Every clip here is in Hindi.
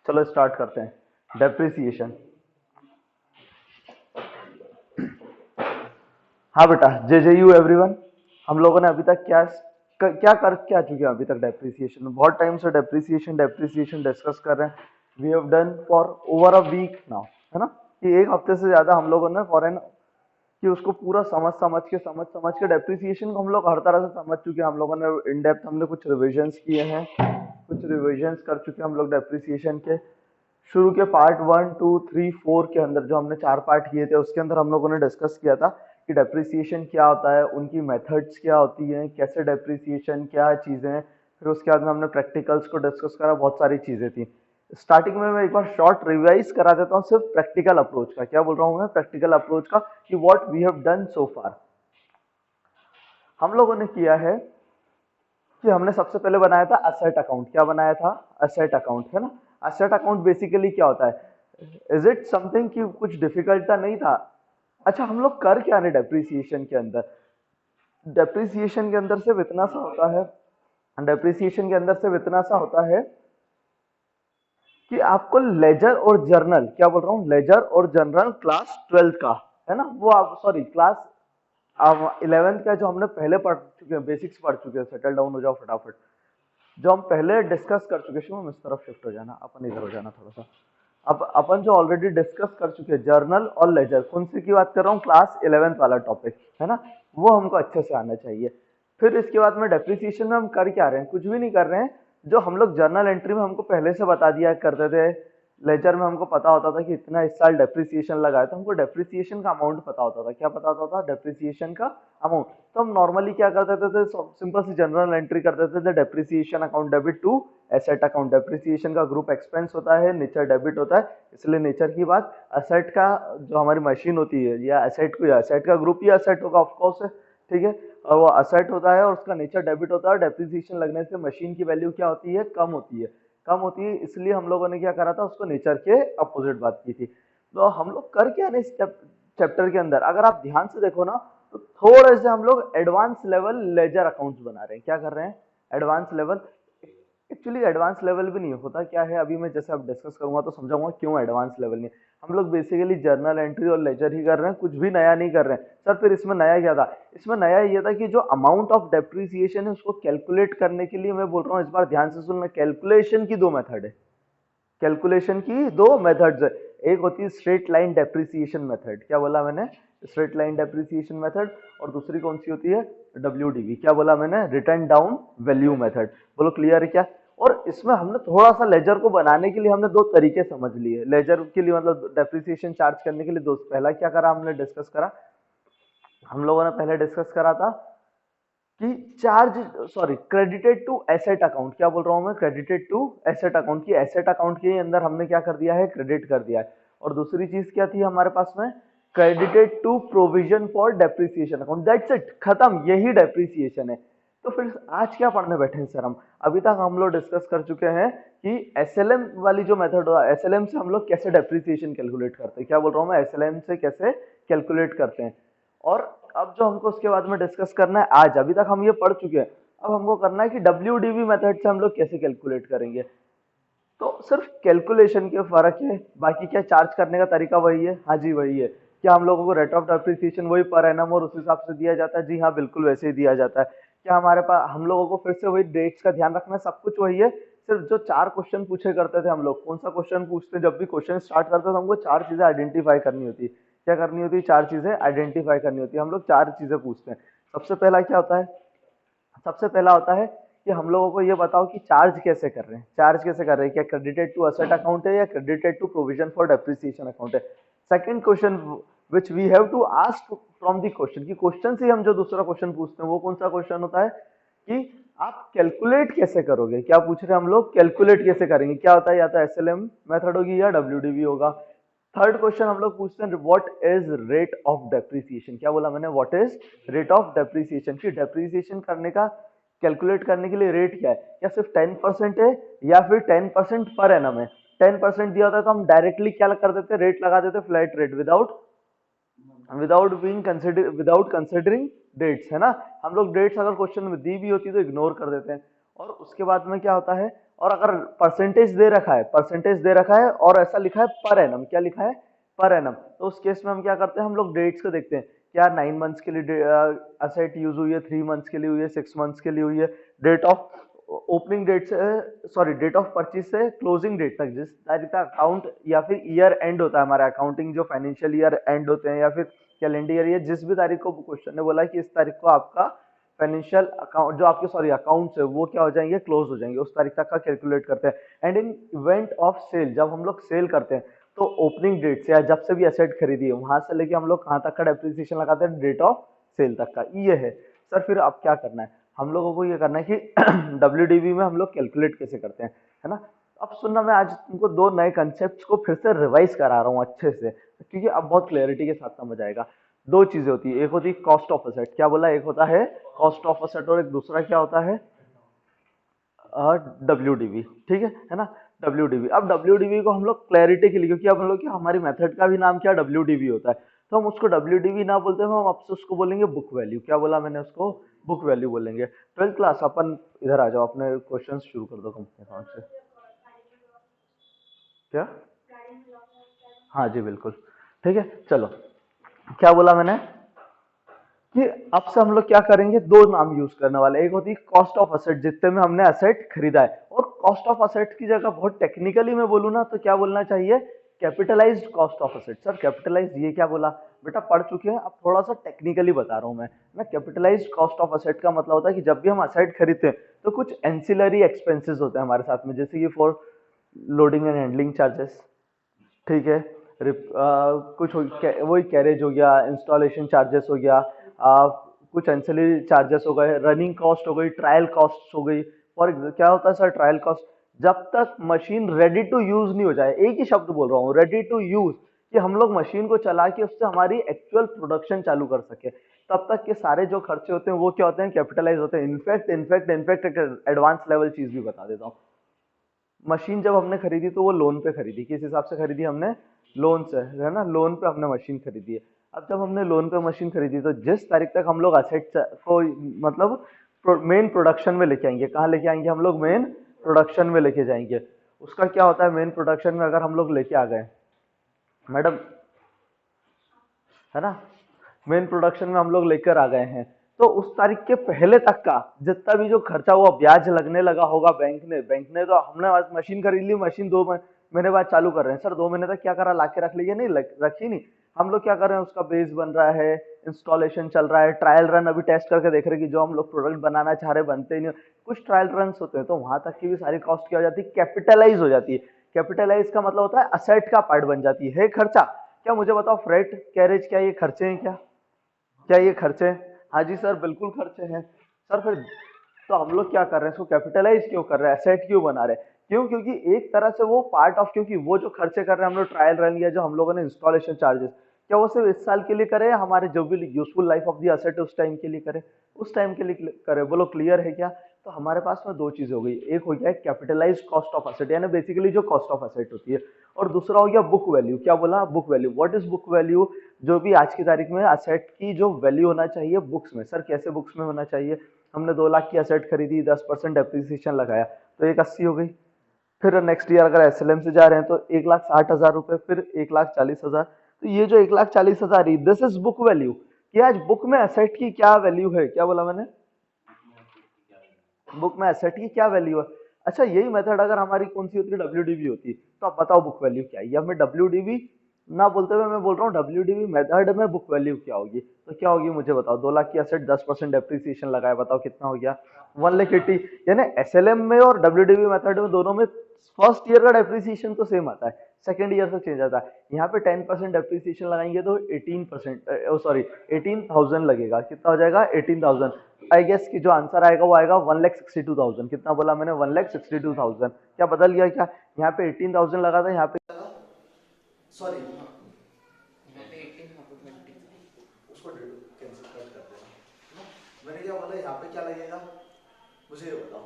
चलो स्टार्ट करते हैं। डेप्रिसिएशन। हाँ बेटा, जे जे यू एवरीवन। हम लोगों ने अभी तक क्या चुके हैं अभी तक डेप्रिसिएशन में। बहुत टाइम से डेप्रिसिएशन डेप्रिसिएशन डिस्कस कर रहे हैं। We have done for over a week now, है ना, कि एक हफ्ते से ज्यादा हम लोगों ने फॉरेन कि उसको पूरा समझ के डेप्रिसिएशन को हम लोग हर तरह से समझ चुके हैं। हम लोगों ने इन डेप्थ हमने कुछ रिविजन्स किए हैं, कुछ रिविजन्स कर चुके हैं हम लोग डेप्रिसिएशन के। शुरू के पार्ट 1, 2, 3, 4 के अंदर जो हमने 4 पार्ट किए थे उसके अंदर हम लोगों ने डिस्कस किया था कि डेप्रिसिएशन क्या होता है, उनकी मेथड्स क्या होती हैं, कैसे डेप्रिसिएशन, क्या चीजें हैं। फिर उसके बाद में हमने प्रैक्टिकल्स को डिस्कस करा, बहुत सारी चीजें थी। स्टार्टिंग में मैं एक बार शॉर्ट रिवाइज करा देता हूँ सिर्फ प्रैक्टिकल अप्रोच का। क्या बोल रहा हूँ मैं? प्रैक्टिकल अप्रोच का, कि what we have done so far. हम लोगों ने किया है कि हमने सबसे पहले बनाया था असेट अकाउंट। क्या बनाया था? असेट अकाउंट, है ना। असेट अकाउंट बेसिकली क्या होता है? इज इट समथिंग कि कुछ डिफिकल्ट नहीं था? अच्छा, हम लोग कर क्या रहे डेप्रिसिएशन के अंदर? डेप्रिसिएशन के अंदर सिर्फ इतना सा होता है, डेप्रिसिएशन के अंदर सिर्फ इतना सा होता है कि आपको लेजर और जर्नल, क्या बोल रहा हूँ, लेजर और जर्नल क्लास 12th का, है ना, वो आप सॉरी क्लास 11th का जो हमने पहले पढ़ चुके हैं, बेसिक्स पढ़ चुके हैं। सेटल डाउन हो जाओ फटाफट। जो हम पहले डिस्कस कर चुके हैं, शुभम इस तरफ शिफ्ट हो जाना, अपन इधर हो जाना थोड़ा सा। अब अपन जो ऑलरेडी डिस्कस कर चुके हैं जर्नल और लेजर, कौन सी की बात कर रहा हूँ? क्लास 11th वाला टॉपिक, है ना, वो हमको अच्छे से आना चाहिए। फिर इसके बाद में डेप्रिसिएशन में हम कर क्या रहे हैं? कुछ भी नहीं कर रहे हैं। जो हम लोग जर्नल एंट्री में हमको पहले से बता दिया करते थे, लेजर में हमको पता होता था कि इतना इस साल डेप्रिसिएशन लगा है, तो हमको डेप्रिसिएशन का अमाउंट पता होता था। क्या पता होता था? डेप्रिसिएशन का अमाउंट। तो हम नॉर्मली क्या करते थे? सिंपल सी जनरल एंट्री कर देते थे, depreciation account debit to asset account. Depreciation का ग्रुप एक्सपेंस होता है, नेचर डेबिट होता है, इसलिए नेचर की बात। असेट का जो हमारी मशीन होती है या एसेट को, एसेट का ग्रुप ही असेट होगा ऑफकोर्स, ठीक है। और वो असेट होता है और उसका नेचर डेबिट होता है। डेप्रिसिएशन लगने से मशीन की वैल्यू क्या होती है? कम होती है। कम होती है, इसलिए हम लोगों ने क्या करा था? उसको नेचर के अपोजिट बात की थी। तो हम लोग कर क्या नहीं चैप्टर के अंदर, अगर आप ध्यान से देखो ना, तो थोड़े से हम लोग एडवांस लेवल लेजर अकाउंट्स बना रहे हैं। क्या कर रहे हैं? Advance level. Actually advance level भी नहीं होता, क्या है अभी मैं जैसे अब डिस्कस करूंगा तो समझाऊंगा क्यों एडवांस लेवल नहीं। हम लोग बेसिकली जर्नल एंट्री और लेजर ही कर रहे हैं, कुछ भी नया नहीं कर रहे हैं। सर फिर इसमें नया क्या था? इसमें नया ये था कि जो अमाउंट ऑफ डेप्रिसिएशन है उसको कैलकुलेट करने के लिए, मैं बोल रहा हूँ इस बार ध्यान से सुनना, कैलकुलेशन की दो मेथड है। कैलकुलेशन की दो मेथड्स है। एक होती है स्ट्रेट लाइन डेप्रिसिएशन मेथड, क्या बोला मैंने? Straight line depreciation method. और दूसरी कौन सी होती है? डब्ल्यूडीवी। क्या बोला मैंने? Return down value method. बोलो क्लियर है क्या? और इसमें हमने थोड़ा सा लेजर को बनाने के लिए हमने दो तरीके समझ लिए। लेजर के लिए मतलब डेप्रिसिएशन चार्ज करने के लिए दो, पहला क्या करा हमने डिस्कस करा, हम लोगों ने पहले डिस्कस करा था कि charge sorry credited to asset account. क्या बोल रहा हूं मैं? क्रेडिटेड टू एसेट अकाउंट की एसेट अकाउंट के अंदर हमने क्या कर दिया है? क्रेडिट कर दिया है। और दूसरी चीज क्या थी हमारे पास में? Credited to provision for depreciation account. That's it, खत्म, यही डेप्रिसिएशन है। तो फिर आज क्या पढ़ने बैठे हैं सर हम? अभी तक हम लोग डिस्कस कर चुके हैं कि एसएलएम वाली जो मेथड होगा, एसएलएम से हम लोग कैसे डेप्रिसिएशन कैलकुलेट करते हैं। क्या बोल रहा हूं मैं? एसएलएम से कैसे कैलकुलेट करते हैं। और अब जो हमको उसके बाद में डिस्कस करना है आज, अभी तक हम ये पढ़ चुके हैं, अब हमको करना है कि डब्ल्यूडीवी मेथड से हम लोग कैसे कैलकुलेट करेंगे। तो सिर्फ कैलकुलेशन के फर्क है, बाकी क्या चार्ज करने का तरीका वही है? हाँ जी वही है। क्या हम लोगों को रेट ऑफ डेप्रिसिएशन वही पर एनम और उस हिसाब से दिया जाता है? जी हाँ बिल्कुल वैसे ही दिया जाता है। क्या हमारे पास हम लोगों को फिर से वही डेट्स का ध्यान रखना है? सब कुछ वही है। सिर्फ जो 4 क्वेश्चन पूछे करते थे हम लोग, कौन सा क्वेश्चन पूछते हैं? जब भी क्वेश्चन स्टार्ट करते हैं तो हमको 4 चीजें आइडेंटिफाई करनी होती है। क्या करनी होती है? 4 चीजें आइडेंटिफाई करनी होती है। हम लोग 4 चीजें पूछते हैं। सबसे पहला क्या होता है? सबसे पहला होता है कि हम लोगों को ये बताओ कि चार्ज कैसे कर रहे हैं? चार्ज कैसे कर रहे हैं? क्या क्रेडिटेड टू असेट अकाउंट है या credited to provision for depreciation account है? Second question which we have to ask from the question, कि क्वेश्चन से हम जो दूसरा क्वेश्चन पूछते हैं वो कौन सा क्वेश्चन होता है कि आप कैलकुलेट कैसे करोगे? क्या पूछ रहे हैं हम लोग? कैलकुलेट कैसे करेंगे? क्या होता है? या तो एसएलएम मेथड होगी या डब्ल्यूडीवी होगा। थर्ड क्वेश्चन हम लोग पूछते हैं what is rate of depreciation. क्या बोला मैंने? What is rate of depreciation, की डेप्रिसिएशन करने का, कैलकुलेट करने के लिए रेट क्या है? क्या सिर्फ 10% है या फिर 10% पर एनम है? 10% दिया होता है तो हम डायरेक्टली क्या कर देते? रेट लगा देते, flat rate, without without considering dates, है ना। हम लोग डेट्स अगर क्वेश्चन में दी भी होती तो इग्नोर कर देते हैं। और उसके बाद में क्या होता है? और अगर परसेंटेज दे रखा है और ऐसा लिखा है पर एनम, क्या लिखा है, पर एनम, तो उस केस में हम क्या करते हैं, हम लोग डेट्स को देखते हैं, क्या 9 मंथ्स के लिए असेट यूज हुई है, 3 मंथ्स के लिए हुई है, 6 मंथ्स के लिए हुई है, डेट ऑफ ओपनिंग डेट से सॉरी डेट ऑफ परचेज से क्लोजिंग डेट तक, जिस तारीख तक अकाउंट या फिर ईयर एंड होता है हमारा अकाउंटिंग जो फाइनेंशियल ईयर एंड होते हैं, या फिर कैलेंडर ईयर, जिस भी तारीख को क्वेश्चन ने बोला कि इस तारीख को आपका फाइनेंशियल अकाउंट जो आपके अकाउंट्स है वो क्या हो जाएंगे, क्लोज हो जाएंगे, उस तारीख तक का कैलकुलेट करते हैं। And in event of sale, जब हम लोग सेल करते हैं तो ओपनिंग डेट से या जब से भी एसेट खरीदी है वहां से लेके हम लोग कहाँ तक का डेप्रिसिएशन लगाते हैं, डेट ऑफ सेल तक का, ये है सर। फिर अब क्या करना है हम लोगों को, ये करना है कि डब्ल्यूडीवी में हम लोग कैलकुलेट कैसे करते हैं, है ना। अब सुनना, मैं आज तुमको दो नए कंसेप्ट को फिर से रिवाइज करा रहा हूँ अच्छे से, क्योंकि अब बहुत क्लैरिटी के साथ समझ आएगा। दो चीजें होती है, एक होती है कॉस्ट ऑफ असेट, क्या बोला, एक होता है कॉस्ट ऑफ असेट और एक दूसरा क्या होता है, डब्ल्यूडीवी, ठीक है ना। डब्ल्यूडीवी, अब डब्ल्यूडीवी को हम लोग क्लैरिटी के लिए, क्योंकि अब हम लोग हमारी मेथड का भी नाम क्या डब्ल्यूडीवी होता है, तो हम उसको डब्ल्यूडीवी ना बोलते हैं, हम अब से उसको बोलेंगे बुक वैल्यू। क्या बोला मैंने, उसको बुक वैल्यू बोलेंगे। 12th क्लास, अपन इधर आ जाओ, अपने क्वेश्चन शुरू कर दो कंपनी अकाउंट से। क्या, हाँ जी बिल्कुल, ठीक है। चलो, क्या बोला मैंने कि अब से हम लोग क्या करेंगे, दो नाम यूज करने वाले, एक होती है कॉस्ट ऑफ असेट, जितने में हमने असेट खरीदा है, और कॉस्ट ऑफ असेट की जगह बहुत टेक्निकली मैं बोलूँ ना तो क्या बोलना चाहिए, capitalized cost of asset. Sir capitalize ये क्या बोला, बेटा पढ़ चुके हैं, अब थोड़ा सा टेक्निकली बता रहा हूँ मैं ना। कैपिटलाइज्ड कॉस्ट ऑफ असेट का मतलब होता है कि जब भी हम असेट खरीदते हैं तो कुछ एंसिलरी एक्सपेंसेस होते हैं हमारे साथ में, जैसे कि for loading and handling charges, ठीक है, कुछ वही कैरेज हो गया, इंस्टॉलेशन चार्जेस हो गया, कुछ एंसिलरी चार्जेस हो गए, रनिंग कॉस्ट हो गई, ट्रायल कॉस्ट हो गई। और क्या होता है सर ट्रायल कॉस्ट, जब तक मशीन रेडी टू यूज नहीं हो जाए, एक ही शब्द बोल रहा हूँ, रेडी टू यूज, कि हम लोग मशीन को चला के उससे हमारी एक्चुअल प्रोडक्शन चालू कर सके, तब तक के सारे जो खर्चे होते हैं वो क्या होते हैं, कैपिटलाइज होते हैं। इनफैक्ट एक एडवांस लेवल चीज भी बता देता हूँ, मशीन जब हमने खरीदी तो वो लोन पे खरीदी, किस हिसाब से खरीदी हमने, लोन से, है ना, लोन पे हमने मशीन खरीदी है। अब जब हमने लोन पे मशीन खरीदी तो जिस तारीख तक हम लोग असेट को मतलब मेन प्रोडक्शन में लेके आएंगे, कहाँ लेके आएंगे हम लोग, मेन प्रोडक्शन में लेके जाएंगे। उसका क्या होता है, मेन प्रोडक्शन में अगर हम लोग लेके आ गए मैडम, है ना, मेन प्रोडक्शन में हम लोग लेकर आ गए हैं, तो उस तारीख के पहले तक का जितना भी जो खर्चा हुआ, ब्याज लगने लगा होगा बैंक ने तो, हमने आज मशीन खरीद ली, मशीन 2 महीने बाद चालू कर रहे हैं, सर 2 महीने तक क्या करा, लाके रख लीजिए, नहीं रखी नहीं, हम लोग क्या कर रहे हैं, उसका बेस बन रहा है, इंस्टॉलेशन चल रहा है, ट्रायल रन अभी टेस्ट करके देख रहे हैं कि जो हम लोग प्रोडक्ट बनाना चाह रहे बनते ही नहीं, कुछ ट्रायल रन होते हैं, तो वहां तक की भी सारी कॉस्ट क्या हो जाती है, कैपिटलाइज हो जाती है। कैपिटलाइज का मतलब होता है असेट का पार्ट बन जाती है खर्चा। क्या मुझे बताओ, फ्रेट कैरेज क्या ये खर्चे हैं, क्या क्या ये खर्चे हैं, हाँ जी सर बिल्कुल खर्चे हैं। सर फिर तो हम लोग क्या कर रहे हैं, इसको कैपिटलाइज क्यों कर रहे हैं, एसेट क्यों बना रहे हैं, क्यों, क्योंकि एक तरह से वो पार्ट ऑफ, क्योंकि वो जो खर्चे कर रहे हैं हम लोग ट्रायल रन या जो हम लोगों ने इंस्टॉलेशन चार्जेस, क्या वो सिर्फ इस साल के लिए करे या हमारे जो भी useful life of the asset है उस टाइम के लिए करे, उस टाइम के लिए करे, बोलो क्लियर है क्या। तो हमारे पास में दो चीजें हो गई, एक हो गया कैपिटलाइज कॉस्ट ऑफ एसेट, यानी बेसिकली जो कॉस्ट ऑफ एसेट होती है, और दूसरा हो गया बुक वैल्यू। क्या बोला, book value. What is book value, जो भी आज की तारीख में एसेट की जो वैल्यू होना चाहिए बुक्स में। सर कैसे बुक्स में होना चाहिए, हमने 2 लाख की एसेट खरीदी, 10% डेप्रिसिएशन लगाया तो 180 हो गई, फिर नेक्स्ट ईयर अगर एसएलएम से जा रहे हैं तो 1,60,000 रुपए, फिर 1,40,000, तो ये जो 1,40,000 दिस इज बुक वैल्यू, कि आज बुक में एसेट की क्या वैल्यू है, क्या बोला मैंने, बुक में एसेट की क्या वैल्यू है। अच्छा यही मेथड अगर हमारी कौन सी होती है, डब्ल्यूडीवी होती, तो आप बताओ बुक वैल्यू क्या है, या मैं डब्ल्यूडीवी ना बोलते हुए मैं बोल रहा हूँ डब्ल्यूडीवी मेथड में बुक वैल्यू क्या होगी, तो क्या होगी मुझे बताओ। 2 लाख की एसेट 10% डेप्रिसिएशन लगाया, बताओ कितना हो गया, 1,80,000। यानी एसएलएम में और डब्ल्यूडीवी मेथड में दोनों में फर्स्ट ईयर का डेप्रिसिएशन तो सेम आता है, सेकेंड ईयर से चेंज आता है। यहाँ पे 10% डेप्रिसिएशन लगाएंगे तो 18,000 लगेगा, कितना हो जाएगा, 18,000। आई गेस कि जो आंसर आएगा वो आएगा 1,62,000। कितना बोला मैंने, 1,62,000। क्या बदल गया क्या, यहाँ पे 18,000 लगा था, यहाँ पे सॉरी उसको कैंसिल कर देना। मैंने क्या बोला, यहाँ पे क्या लगेगा मुझे ये बताओ,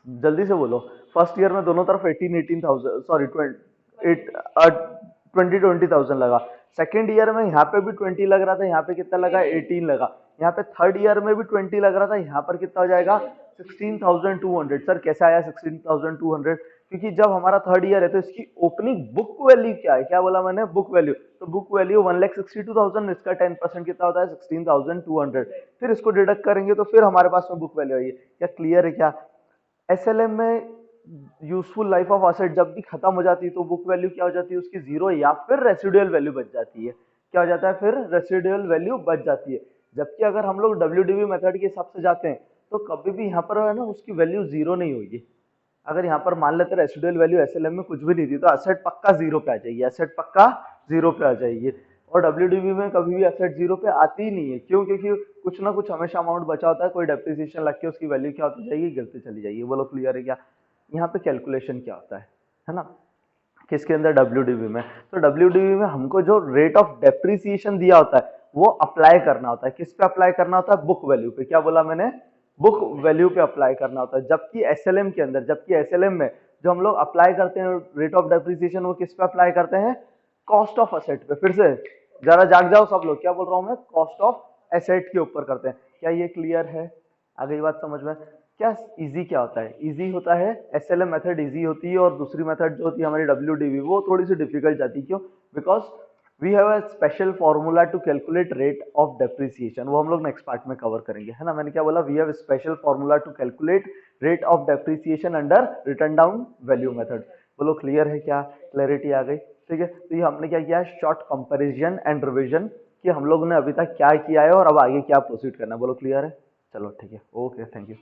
जल्दी से बोलो। फर्स्ट ईयर में दोनों तरफ 18,000 सॉरी 20,000 लगा। सेकेंड ईयर में यहाँ पे भी 20 लग रहा था, यहाँ पे कितना लगा, 18 लगा। यहाँ पे थर्ड ईयर में भी 20 लग रहा था, यहाँ पर कितना हो जाएगा, 16,200। सर कैसे आया 16,200? क्योंकि जब हमारा थर्ड ईयर है तो इसकी ओपनिंग बुक वैल्यू क्या है, क्या बोला मैंने, बुक वैल्यू। तो बुक वैल्यू 1,62,000, इसका 10% कितना होता है 16,200। फिर इसको डिडक्ट करेंगे तो फिर हमारे पास में बुक वैल्यू आई है। क्या क्लियर है? क्या एसएलएम में यूजफुल लाइफ ऑफ असेट जब भी खत्म हो जाती है तो बुक वैल्यू क्या हो जाती है उसकी, जीरो, या फिर रेसिडुअल वैल्यू बच जाती है। क्या हो जाता है फिर, रेसिडुअल वैल्यू बच जाती है। जबकि अगर हम लोग डब्ल्यूडीवी मेथड के हिसाब से जाते हैं तो कभी भी यहाँ पर है ना उसकी वैल्यू जीरो नहीं होगी। अगर यहाँ पर मान लेते रेसिडुअल वैल्यू एसएलएम में कुछ भी नहीं थी तो एसेट पक्का जीरो पे आ जाएगी, एसेट पक्का जीरो पे आ जाएगी। और डब्ल्यूडीवी में कभी भी एसेट जीरो पे आती ही नहीं है। क्यों? क्योंकि कुछ ना कुछ हमेशा अमाउंट बचा होता है, कोई डेप्रिसिएशन लग के उसकी वैल्यू क्या होती जाएगी, गिरती चली जाएगी। बोलो क्लियर है? क्या यहाँ पे कैलकुलेशन क्या होता है ना, किसके अंदर, डब्ल्यूडीवी में। तो डब्ल्यूडीवी में हमको जो रेट ऑफ डेप्रिसिएशन दिया होता है वो अप्लाई करना होता है। किस पे अप्लाई करना होता है? बुक वैल्यू पे। क्या बोला मैंने? बुक वैल्यू पे अप्लाई करना होता है। जबकि एसएलएम के अंदर, जबकि एसएलएम में जो हम लोग अप्लाई करते हैं रेट ऑफ डेप्रिसिएशन, वो किस पे अप्लाई करते हैं? कॉस्ट ऑफ एसेट पे। फिर से जरा जाग जाओ सब लोग, क्या बोल रहा हूं मैं, कॉस्ट ऑफ एसेट के ऊपर करते हैं। क्या ये क्लियर है? आ गई बात समझ में? क्या इजी क्या होता है? इजी होता है एसएलएम मेथड, इजी होती है, और दूसरी मेथड जो होती है हमारी डब्ल्यूडीवी वो थोड़ी सी डिफिकल्ट जाती है। क्यों? Because we have a special formula to calculate rate of depreciation, वो हम लोग नेक्स्ट पार्ट में कवर करेंगे, है ना। मैंने क्या बोला? We have special formula to calculate rate of depreciation under return down value method. बोलो क्लियर है? क्या क्लैरिटी आ गई? ठीक है, तो ये हमने क्या किया, शॉर्ट कंपैरिजन एंड रिवीजन, कि हम लोग ने अभी तक क्या किया है और अब आगे क्या प्रोसीड करना है। बोलो क्लियर है? चलो ठीक है, ओके, थैंक यू।